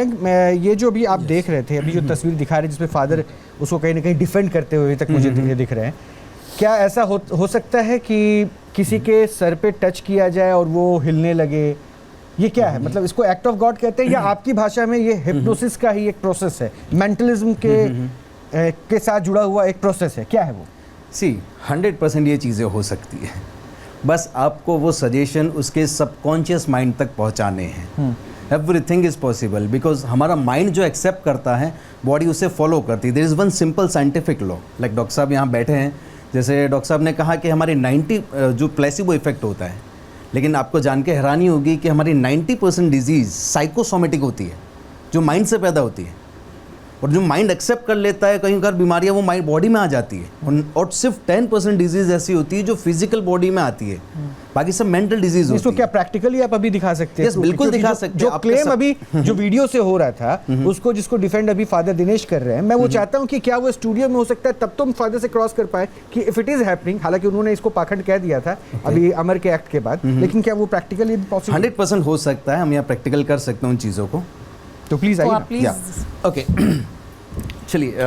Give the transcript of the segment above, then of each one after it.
मैं ये जो भी आप देख रहे थे, अभी जो तस्वीर दिखा रहे जिसमें फादर उसको कहीं ना कहीं डिफेंड करते हुए तक मुझे दिख रहे हैं, क्या ऐसा हो सकता है कि किसी के सर पे टच किया जाए और वो हिलने लगे? ये क्या है, मतलब इसको एक्ट ऑफ गॉड कहते हैं या आपकी भाषा में ये हिप्नोसिस का ही एक प्रोसेस है, मेंटलिज्म के साथ जुड़ा हुआ एक प्रोसेस है, क्या है वो? 100% ये चीज़ें हो सकती है, बस आपको वो सजेशन उसके सबकॉन्शियस माइंड तक पहुंचाने हैं। एवरीथिंग इज़ पॉसिबल बिकॉज हमारा माइंड जो एक्सेप्ट करता है बॉडी उसे फॉलो करती है। There is one simple scientific law, like doctor साहब यहाँ बैठे हैं, जैसे डॉक्टर साहब ने कहा कि हमारे 90 जो प्लेसिबो इफेक्ट होता है, लेकिन आपको जान के हैरानी होगी कि हमारी 90% डिजीज़ साइकोसोमेटिक होती है, जो माइंड से पैदा होती है, और जो माइंड एक्सेप्ट कर लेता है कहीं कहीं बीमारियां वो माइंड बॉडी में आ जाती है, और सिर्फ 10% डिजीज ऐसी होती है जो फिजिकल बॉडी में आती है, बाकी सब मेंटल डिजीज होती है। इसको क्या प्रैक्टिकली आप अभी दिखा सकते हैं? yes, बिल्कुल दिखा सकते हैं। जो क्लेम अभी जो वीडियो से हो रहा था उसको जिसको डिफेंड अभी फादर दिनेश कर रहे हैं, मैं वो चाहता हूं कि क्या वो स्टूडियो में हो सकता है, तब तो हम फादर से क्रॉस कर पाए कि इफ इट इज हैपनिंग, हालांकि उन्होंने इसको पाखंड कह दिया था अभी अमर के एक्ट के बाद, लेकिन क्या वो प्रैक्टिकली पॉसिबल? 100% हो सकता है, हम यहाँ प्रैक्टिकल कर सकते हैं उन चीज़ों को। तो प्लीज आइए। ओके, चलिए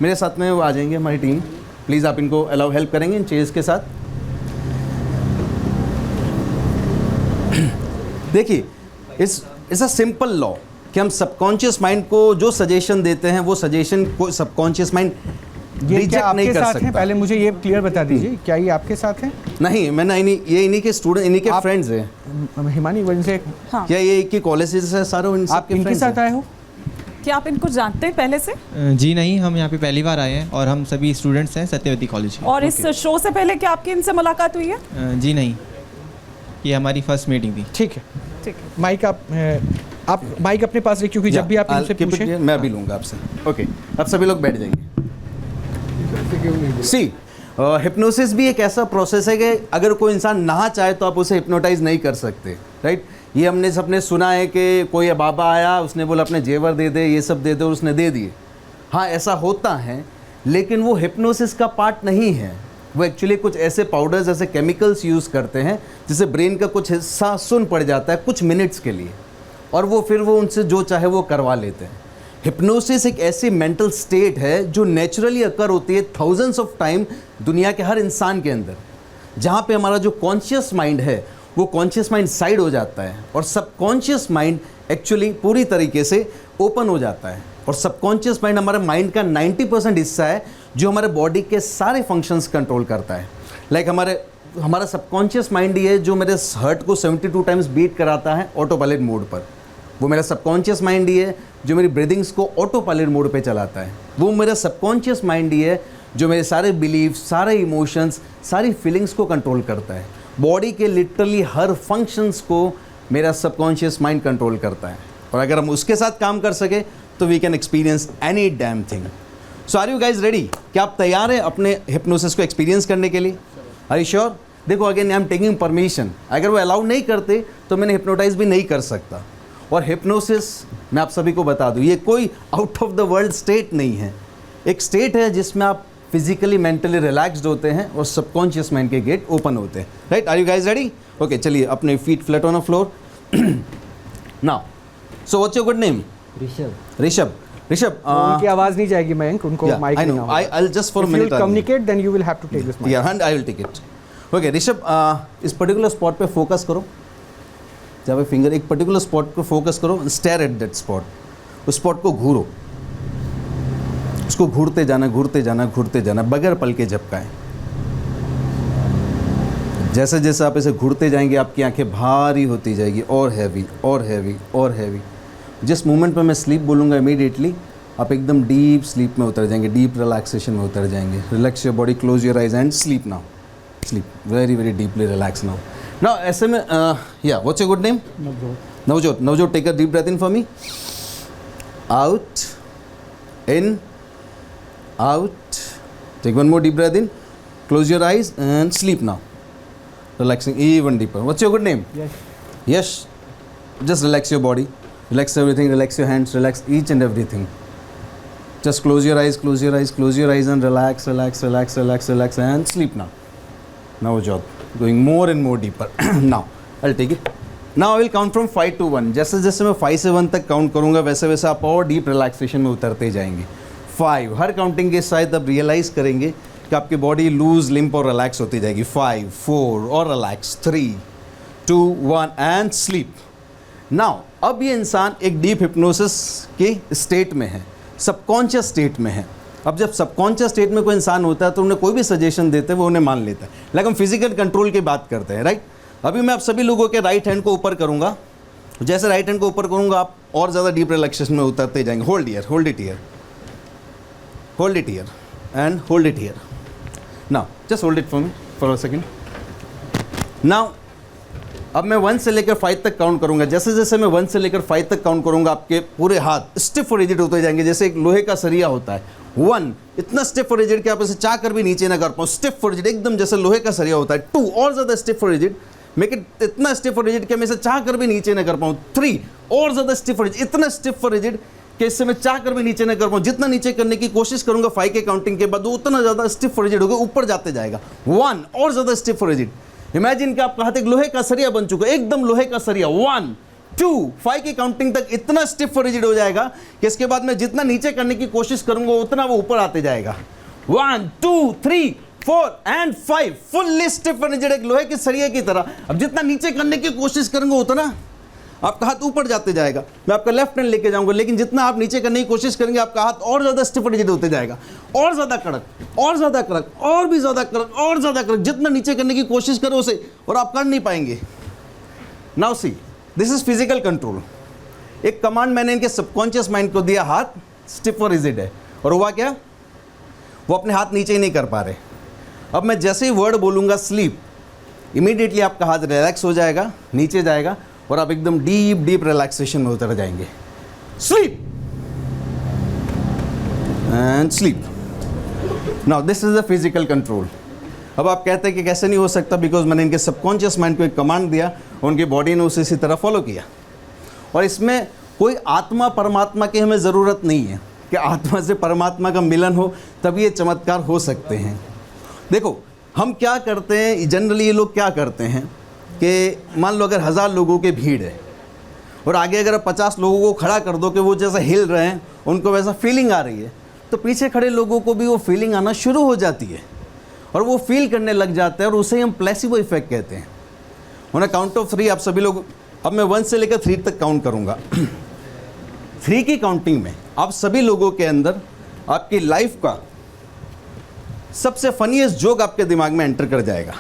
मेरे साथ में वो आ जाएंगे हमारी टीम, प्लीज़ आप इनको अलाउ हेल्प करेंगे इन चेयर्स के साथ। देखिए, इट्स अ सिंपल लॉ कि हम सबकॉन्शियस माइंड को जो सजेशन देते हैं वो सजेशन को सबकॉन्शियस माइंड रिजेक्ट नहीं कर सकता। पहले मुझे ये क्लियर बता दीजिए, क्या ये आपके साथ है? नहीं, मैंने ये इन्हीं के स्टूडेंट, इन्हीं के फ्रेंड्स हैं। हिमानी वजह से हाँ। क्या ये एक ही कॉलेज से सारे आप इनके साथ आए हो? क्या आप इनको जानते हैं पहले से? जी नहीं, हम यहाँ पे पहली बार आए हैं और हम सभी स्टूडेंट्स हैं सत्यवती कॉलेज के। और इस शो से पहले क्या आपकी इनसे मुलाकात हुई है? जी नहीं, ये हमारी फर्स्ट मीटिंग थी। ठीक है, ठीक है। माइक आप माइक अपने पास रखिए, क्योंकि जब भी आप इनसे पूछें मैं भी लूँगा आपसे। ओके, अब सभी लोग बैठ जाएंगे। सी, हिप्नोसिस भी एक ऐसा प्रोसेस है कि अगर कोई इंसान ना चाहे तो आप उसे हिप्नोटाइज नहीं कर सकते, राइट? ये हमने सबने सुना है कि कोई बाबा आया, उसने बोला अपने जेवर दे दे, ये सब दे दे, और उसने दे दिए। हाँ, ऐसा होता है, लेकिन वो हिप्नोसिस का पार्ट नहीं है। वो एक्चुअली कुछ ऐसे पाउडर्स, ऐसे केमिकल्स यूज़ करते हैं जिससे ब्रेन का कुछ हिस्सा सुन पड़ जाता है कुछ मिनट्स के लिए, और वो फिर वो उनसे जो चाहे वो करवा लेते हैं। हिप्नोसिस एक ऐसी मेंटल स्टेट है जो नेचुरली अकर होती है थाउजेंड्स ऑफ टाइम दुनिया के हर इंसान के अंदर, जहाँ पे हमारा जो कॉन्शियस माइंड है वो कॉन्शियस माइंड साइड हो जाता है और सबकॉन्शियस माइंड एक्चुअली पूरी तरीके से ओपन हो जाता है। और सबकॉन्शियस माइंड हमारे माइंड का 90% हिस्सा है जो हमारे बॉडी के सारे फंक्शंस कंट्रोल करता है। लाइक हमारा सबकॉन्शियस माइंड ही है जो मेरे हार्ट को 72 टाइम्स बीट कराता है ऑटो पायलट मोड पर। वो मेरा सबकॉन्शियस माइंड ही है जो मेरी ब्रीदिंग्स को ऑटो पायलट मोड पे चलाता है। वो मेरा सबकॉन्शियस माइंड ही है जो मेरे सारे बिलीफ, सारे इमोशंस, सारी फीलिंग्स को कंट्रोल करता है। बॉडी के लिटरली हर फंक्शंस को मेरा सबकॉन्शियस माइंड कंट्रोल करता है, और अगर हम उसके साथ काम कर सके तो we can experience any damn thing. So are you guys ready? क्या आप तैयार हैं अपने हिप्नोसिस को एक्सपीरियंस करने के लिए? Are you sure? देखो, again I am taking permission, अगर वो अलाउ नहीं करते तो मैंने हिप्नोटाइज भी नहीं कर सकता। और हिप्नोसिस, मैं आप सभी को बता दूं, ये कोई out of the world state नहीं है। एक स्टेट है जिसमें आप फिजिकली मेंटली रिलैक्स्ड होते हैं और सबकॉन्शियस माइंड के गेट ओपन होते हैं, right? Are you guys ready? Okay, चलिए अपने feet flat on the floor now. So what's your good name? Rishabh. उनकी आवाज नहीं जाएगी मयंक, उनको माइक नहीं होगा। I'll just for a minute communicate, then you will have to take this mic. Yeah, and I will take it. Okay, Rishabh, इस particular spot पे focus करो। जब आप फिंगर एक पर्टिकुलर स्पॉट को फोकस करो, स्टेयर एट दैट स्पॉट, उस spot को घूरो, उसको घूरते जाना, घूरते जाना, घूरते जाना, बगैर पल के झपकाएं। जैसे जैसे आप इसे घूरते जाएंगे आपकी आंखें भारी होती जाएगी, और हैवी और हैवी और हैवी। जिस मोमेंट पे मैं स्लीप बोलूँगा इमीडिएटली आप एकदम डीप स्लीप में उतर जाएंगे, डीप रिलैक्सेशन में उतर जाएंगे। Relax your body, close your eyes and sleep now. Sleep very very deeply, relax now. Now ऐसे में या what's your good name? Navjot. Navjot, take a deep breath in for me. Out, in, out, take one more deep breath in, close your eyes and sleep now, relaxing even deeper. What's your good name? Yes. Just relax your body, relax everything, relax your hands, relax each and everything. Just close your eyes, close your eyes, close your eyes and relax, relax, relax, relax, relax and sleep now. Now job going more and more deeper. Now I'll take it. Now I will count from 5 to 1। जैसे जैसे मैं 5 से 1 तक count करूंगा वैसे वैसे आप और डीप रिलैक्सेशन में उतरते जाएंगे। 5, हर काउंटिंग के साथ आप रियलाइज करेंगे कि आपकी बॉडी लूज, लिम्प और रिलैक्स होती जाएगी। 5, 4 और रिलैक्स, 3, 2, 1 एंड स्लीप। नाउ अब ये इंसान एक डीप हिप्नोसिस के स्टेट में है, सबकॉन्शियस स्टेट में है। अब जब सबकॉन्शियस स्टेट में कोई इंसान होता है तो उन्हें कोई भी सजेशन देते हैं वो उन्हें मान लेता है। लाइक हम फिजिकल कंट्रोल की बात करते हैं, राइट। अभी मैं आप सभी लोगों के राइट हैंड को ऊपर करूंगा, जैसे राइट हैंड को ऊपर करूंगा आप और ज़्यादा डीप रिलैक्सेशन में उतरते जाएंगे। Hold here, hold it here, hold it here and hold it here. Now just hold it for me for a second. Now अब मैं 1 से लेकर 5 तक काउंट करूंगा। जैसे जैसे मैं 1 से लेकर 5 तक काउंट करूंगा आपके पूरे हाथ स्टिफ और रिजिड होते जाएंगे, जैसे एक लोहे का सरिया होता है। 1 इतना स्टिफ और रिजिड कि आप इसे चाह कर भी नीचे ना कर पाओ, स्टिफ और रिजिड एकदम जैसे लोहे का सरिया होता है। 2 और ज़्यादा स्टिफ और रिजिड, मेक इट इतना स्टिफ और रिजिड कि मैं इसे चाह कर भी नीचे ना कर पाऊँ। 3 और ज़्यादा स्टिफ और रिजिड, इतना स्टिफ और रिजिड कि इससे मैं चाह कर भी नीचे ना कर पाऊँ। जितना नीचे करने की कोशिश करूंगा 5 के काउंटिंग के बाद वो उतना ज़्यादा स्टिफ और रिजिड होगा, ऊपर जाते जाएगा। 1 और ज़्यादा स्टिफ और रिजिड, इमेजिन कि आपका हाथ एक लोहे का सरिया बन चुका है, एकदम लोहे का सरिया। 1, 2, 5 की काउंटिंग तक इतना स्टिफ और रिजिड हो जाएगा कि इसके बाद मैं जितना नीचे करने की कोशिश करूंगा उतना वो ऊपर आते जाएगा। 1, 2, 3, 4 एंड 5 फुल्ली स्टिफ और रिजिड, एक लोहे के सरिया की तरह। अब जितना नीचे करने की कोशिश करूंगा उतना आपका हाथ ऊपर जाते जाएगा। मैं आपका लेफ्ट हैंड लेके जाऊंगा, लेकिन जितना आप नीचे करने की कोशिश करेंगे आपका हाथ और ज़्यादा स्टिफ और रिजिड होते जाएगा, और ज़्यादा कड़क, और ज़्यादा कड़क, और भी ज़्यादा कड़क, और ज़्यादा कड़क। जितना नीचे करने की कोशिश करो उसे और आप कर नहीं पाएंगे। Now see, this is physical control. एक कमांड मैंने इनके सबकॉन्शियस माइंड को दिया, हाथ स्टिफ और रिजिड है, और हुआ क्या, वो अपने हाथ नीचे ही नहीं कर पा रहे। अब मैं जैसे ही वर्ड बोलूँगा स्लीप, इमीडिएटली आपका हाथ रिलैक्स हो जाएगा, नीचे जाएगा और आप एकदम डीप डीप रिलैक्सेशन में उतर जाएंगे। Sleep and sleep. Now this is the physical control. अब आप कहते हैं कि कैसे नहीं हो सकता, बिकॉज मैंने इनके सबकॉन्शियस माइंड को एक कमांड दिया, उनकी बॉडी ने उसे इसी तरह फॉलो किया। और इसमें कोई आत्मा परमात्मा की हमें ज़रूरत नहीं है कि आत्मा से परमात्मा का मिलन हो तभी ये चमत्कार हो सकते हैं। देखो हम क्या करते हैं, जनरली ये लोग क्या करते हैं कि मान लो अगर 1000 लोगों की भीड़ है और आगे अगर 50 लोगों को खड़ा कर दो कि वो जैसा हिल रहे हैं, उनको वैसा फीलिंग आ रही है, तो पीछे खड़े लोगों को भी वो फीलिंग आना शुरू हो जाती है और वो फील करने लग जाते हैं, और उसे हम प्लेसिबो इफेक्ट कहते हैं। उन्हें काउंट ऑफ 3 आप सभी लोग, अब मैं 1 से लेकर 3 तक काउंट करूँगा। 3 की काउंटिंग में आप सभी लोगों के अंदर आपकी लाइफ का सबसे फनीएस्ट जोक आपके दिमाग में एंटर कर जाएगा।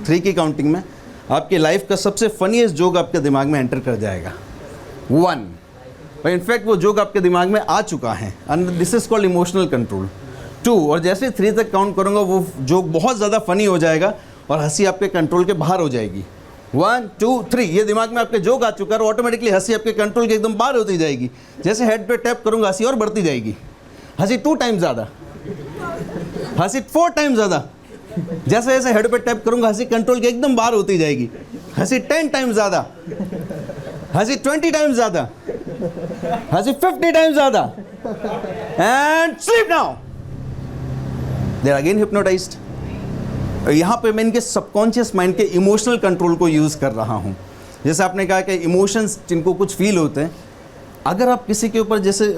3 की काउंटिंग में आपकी लाइफ का सबसे फनीएस्ट जोक आपके दिमाग में एंटर कर जाएगा। 1, और इनफैक्ट वो जोक आपके दिमाग में आ चुका है, and this is called emotional control. 2, और जैसे 3 तक काउंट करूँगा वो जोक बहुत ज़्यादा फनी हो जाएगा और हंसी आपके कंट्रोल के बाहर हो जाएगी। 1, 2, 3 ये दिमाग में आपके जोक आ चुका है और ऑटोमेटिकली हंसी आपके कंट्रोल के एकदम बाहर होती जाएगी। जैसे हेड पे टैप करूँगा हंसी और बढ़ती जाएगी, हंसी 2 टाइम्स ज़्यादा, हंसी 4 टाइम्स ज़्यादा। जैसे जैसे हेड पे टैप करूंगा हंसी कंट्रोल के एकदम बाहर होती जाएगी, हंसी 10 टाइम्स ज़्यादा, हंसी 20 टाइम्स ज़्यादा, हंसी 50 टाइम्स ज़्यादा, and sleep now. They are again hypnotized. यहाँ पे मैं इनके सबकॉन्शियस माइंड के इमोशनल कंट्रोल को यूज़ कर रहा हूँ। जैसे आपने कहा कि इमोशंस जिनको कुछ फील होते हैं, अगर आप किसी के ऊपर, जैसे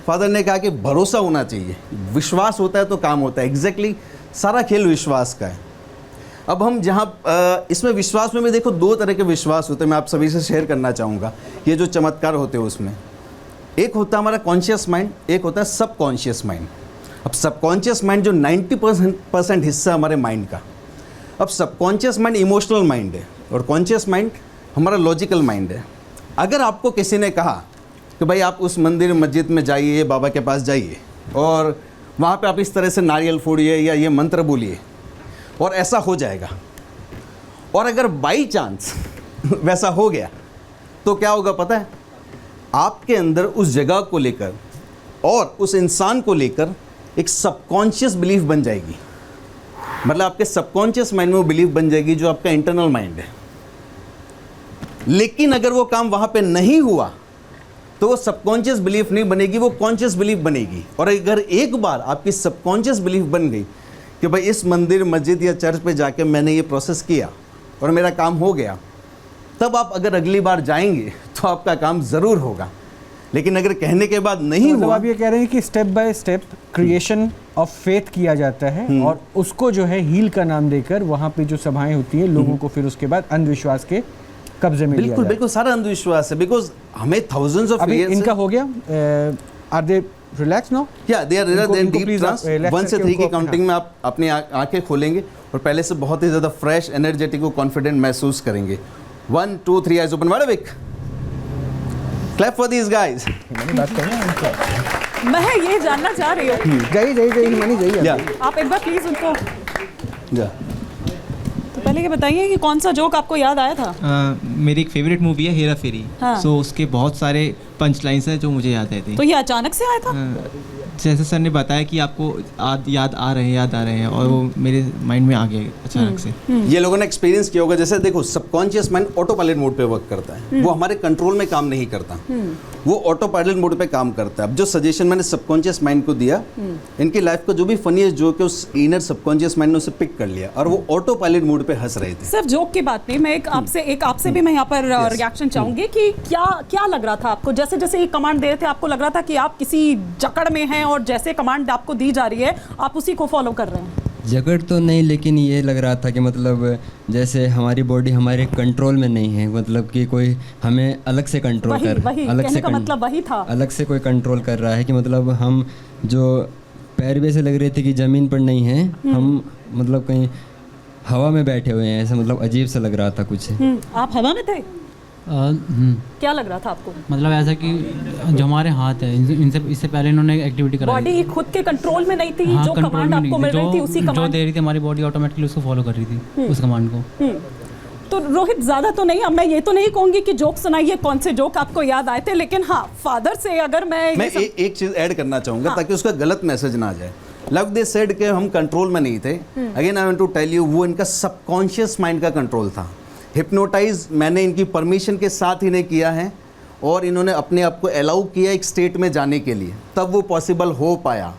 फादर ने कहा कि भरोसा होना चाहिए, विश्वास होता है तो काम होता है। एग्जैक्टली सारा खेल विश्वास का है। अब हम जहाँ इसमें विश्वास में भी देखो 2 तरह के विश्वास होते हैं, मैं आप सभी से शेयर करना चाहूँगा। ये जो चमत्कार होते हैं उसमें एक होता है हमारा कॉन्शियस माइंड, एक होता है सबकॉन्शियस माइंड। अब सबकॉन्शियस माइंड जो 90% हिस्सा हमारे माइंड का। अब सबकॉन्शियस माइंड इमोशनल माइंड है और कॉन्शियस माइंड हमारा लॉजिकल माइंड है। अगर आपको किसी ने कहा कि भाई आप उस मंदिर मस्जिद में जाइए, बाबा के पास जाइए और वहाँ पे आप इस तरह से नारियल फोड़िए या ये मंत्र बोलिए और ऐसा हो जाएगा, और अगर बाई चांस वैसा हो गया तो क्या होगा पता है, आपके अंदर उस जगह को लेकर और उस इंसान को लेकर एक सबकॉन्शियस बिलीफ बन जाएगी। मतलब आपके सबकॉन्शियस माइंड में वो बिलीफ बन जाएगी जो आपका इंटरनल माइंड है। लेकिन अगर वो काम वहाँ पे नहीं हुआ तो वो सबकॉन्शियस बिलीफ नहीं बनेगी, वो कॉन्शियस बिलीफ बनेगी। और अगर एक बार आपकी सबकॉन्शियस बिलीफ बन गई कि भाई इस मंदिर मस्जिद या चर्च पे जाके मैंने ये प्रोसेस किया और मेरा काम हो गया, तब आप अगर अगली बार जाएंगे तो आपका काम ज़रूर होगा। लेकिन अगर कहने के बाद नहीं मतलब हुआ, आप ये कह रहे हैं कि step by step creation of faith किया जाता है और उसको जो है हील का नाम देकर वहाँ पे जो सभाएं होती हैं लोगों को फिर उसके बाद अंधविश्वास के कब्जे में लिया बिल्कुल जाता है। बिल्कुल सारा अंधविश्वास है, बिकॉज हमें थाउजेंड्स ऑफ अभी इनका हो गया, आर दे रिलैक्स नाउ? या दे आर इनको डीप please ट्रांस। आप, relax 1 से करके 3 की उनको- काउंटिंग में आप अपनी आंखें खोलेंगे और पहले से बहुत ही ज़्यादा फ्रेश, एनर्जेटिक और कॉन्फिडेंट महसूस करेंगे। 1 2 3 eyes open, wide awake, clap for these guys. मैंने बात करना है उनका। मैं ये जानना चाह रही हूँ, जाइए मनी जाइए। या आप एक बार प्लीज उनको, या तो पहले ये बताइए कि कौन सा जोक आपको याद आया था? मेरी एक फेवरेट मूवी है हेरा फेरी। हाँ। सो उसके बहुत सारे पंच लाइन्स हैं जो मुझे याद आए थे। तो ये अचानक से आया था? जैसे सर ने बताया कि आपको याद आ रहे हैं और वो मेरे माइंड में आ गया अचानक से। ये लोगों ने एक्सपीरियंस किया होगा। जैसे देखो, subconscious mind auto pilot mode पे वर्क करता है, वो हमारे कंट्रोल में काम नहीं करता, वो ऑटो पायलट मोड पे काम करता है। अब जो सजेशन मैंने सबकॉन्शियस माइंड को दिया, इनकी लाइफ का जो भी फनीएस्ट जोक है उस इनर सबकॉन्शियस माइंड ने उसे पिक कर लिया और वो ऑटो पायलट मोड पे हंस रहे थे। सिर्फ जोक की बात नहीं, मैं एक आपसे भी मैं यहाँ पर रिएक्शन चाहूंगी कि क्या लग रहा था आपको? जैसे जैसे ये कमांड दे रहे थे, आपको लग रहा था कि आप किसी जकड़ में हैं और जैसे कमांड आपको दी जा रही है आप उसी को फॉलो कर रहे हैं? जकड़ तो नहीं, लेकिन ये लग रहा था कि मतलब जैसे हमारी बॉडी हमारे कंट्रोल में नहीं है, मतलब कि कोई हमें अलग से कंट्रोल वही कहने का मतलब वही था। अलग से कोई कंट्रोल कर रहा है कि मतलब हम जो पैरवे से लग रहे थे कि ज़मीन पर नहीं है, हम मतलब कहीं हवा में बैठे हुए हैं, ऐसा मतलब अजीब सा लग रहा था कुछ। आप हवा में थे? क्या लग रहा था आपको? मतलब ऐसा कि जो हमारे हाथ है इनसे इससे पहले इन्होंने एक्टिविटी कराई, बॉडी खुद के कंट्रोल में नहीं थी? हाँ, जो कंट्रोल कमांड में आपको नहीं मिल थी, रही थी उसी जो कमांड दे रही थी हमारी बॉडी ऑटोमेटिकली उसको फॉलो कर रही थी, उस कमांड को। तो रोहित, ज्यादा तो नहीं, अब मैं ये तो नहीं कहूंगी कि जोक सुनाइए, कौन से जोक आपको याद आए थे, लेकिन हाँ, फादर से अगर मैं एक चीज ऐड करना चाहूंगा ताकि उसका गलत मैसेज ना आ जाए। लव दे सेड के हम कंट्रोल में नहीं थे, again I want to tell you, वो इनका सबकॉन्शियस माइंड का कंट्रोल था। हिप्नोटाइज मैंने इनकी परमिशन के साथ इन्हें किया है और इन्होंने अपने आप को अलाउ किया एक स्टेट में जाने के लिए, तब वो पॉसिबल हो पाया।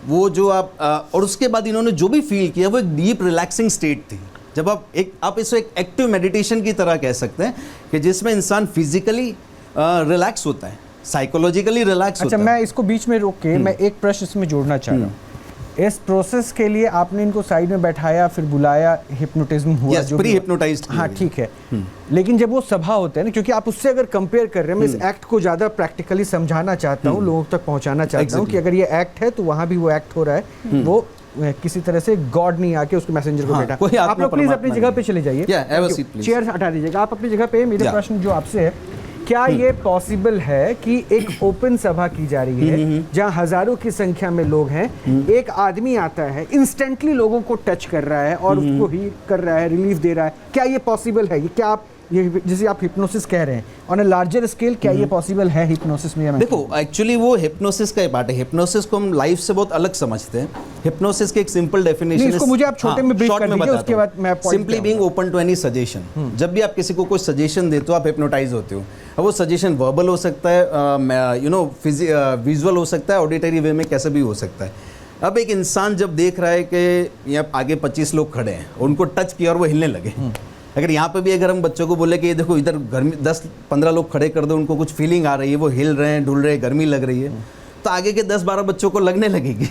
वो जो और उसके बाद इन्होंने जो भी फील किया वो एक डीप रिलैक्सिंग स्टेट थी। जब आप इसको एक एक्टिव मेडिटेशन की तरह कह सकते हैं कि जिसमें इंसान फिजिकली रिलैक्स होता है, साइकोलॉजिकली रिलैक्स होता है। अच्छा, मैं इसको बीच में रोक के मैं एक प्रश्न इसमें जोड़ना चाह रहा हूँ। इस प्रोसेस के लिए आपने इनको साइड में बैठाया, फिर बुलाया, हिप्नोटिज्म हुआ, जो प्री हिप्नोटाइज्ड। हाँ ठीक है, लेकिन जब वो सभा होता है ना, क्योंकि आप उससे अगर कंपेयर कर रहे हैं, मैं इस एक्ट को ज़्यादा प्रैक्टिकली समझाना चाहता हूँ, लोगों तक पहुँचाना चाहता हूँ कि अगर ये एक्ट है तो वहाँ भी वो एक्ट हो रहा है, वो किसी तरह से गॉड नहीं आके उसके मैसेंजर को बैठा। आप लोग प्लीज अपनी जगह पे चले जाइए, चेयर हटा दीजिएगा, आप अपनी जगह पे। मेरा प्रश्न जो आपसे है, क्या ये पॉसिबल है कि एक ओपन सभा की जा रही है जहां हजारों की संख्या में लोग हैं, एक आदमी आता है, इंस्टेंटली लोगों को टच कर रहा है और उसको ही कर रहा है, रिलीफ दे रहा है? क्या ये पॉसिबल है? क्या आप ये जिसे आप हिप्नोसिस कह रहे हैं ऑन अ लार्जर स्केल, क्या ये पॉसिबल है हिप्नोसिस में? देखो, एक्चुअली वो हिप्नोसिस का ही पार्ट है। हिप्नोसिस को हम लाइफ से बहुत अलग समझते हैं। हिप्नोसिस की एक सिंपल डेफिनेशन, इसको मुझे आप छोटे में ब्रीफ कर दीजिए, उसके बाद मैं simply being open to any suggestion. जब भी आप किसी को कोई सजेशन देते हो आप हिप्नोटाइज होते हो। अब वो सजेशन वर्बल हो सकता है, विजुअल हो सकता है, ऑडिटरी वे में कैसे भी हो सकता है। अब एक इंसान जब देख रहा है कि यहाँ आगे 25 लोग खड़े हैं, उनको टच किया और वो हिलने लगे, अगर यहाँ पे भी अगर हम बच्चों को बोले कि ये देखो इधर गर्मी 10-15 लोग खड़े कर दो, उनको कुछ फीलिंग आ रही है, वो हिल रहे हैं, डुल रहे हैं, गर्मी लग रही है, तो आगे के 10-12 बच्चों को लगने लगेगी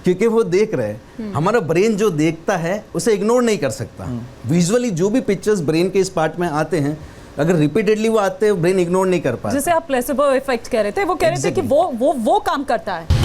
क्योंकि वो देख रहे हैं। हमारा ब्रेन जो देखता है उसे इग्नोर नहीं कर सकता। विजुअली जो भी पिक्चर्स ब्रेन के इस पार्ट में आते हैं, अगर रिपीटेडली वो आते हैं, ब्रेन इग्नोर नहीं कर पाता। जैसे आप प्लेसिबो इफेक्ट कह रहे थे, वो कह रहे थे कि वो काम करता है।